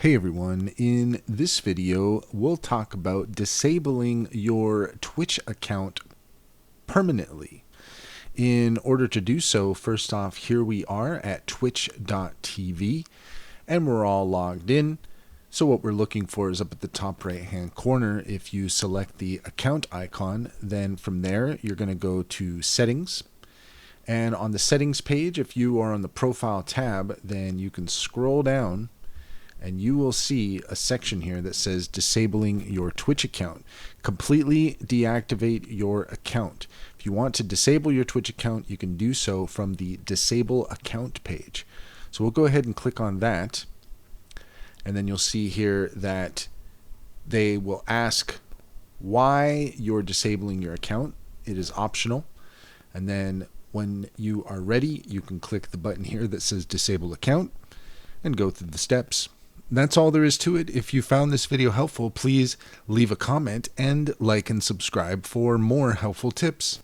Hey everyone, in this video we'll talk about disabling your Twitch account permanently. In order to do so, first off, here we are at twitch.tv and we're all logged in. So what we're looking for is up at the top right hand corner. If you select the account icon, then from there you're going to go to settings. And on the settings page, if you are on the profile tab, then you can scroll down and you will see a section here that says disabling your Twitch account. Completely deactivate your account. If you want to disable your Twitch account, you can do so from the disable account page. So we'll go ahead and click on that. And then you'll see here that they will ask why you're disabling your account. It is optional. And then when you are ready, you can click the button here that says disable account and go through the steps. That's all there is to it. If you found this video helpful, please leave a comment and like and subscribe for more helpful tips.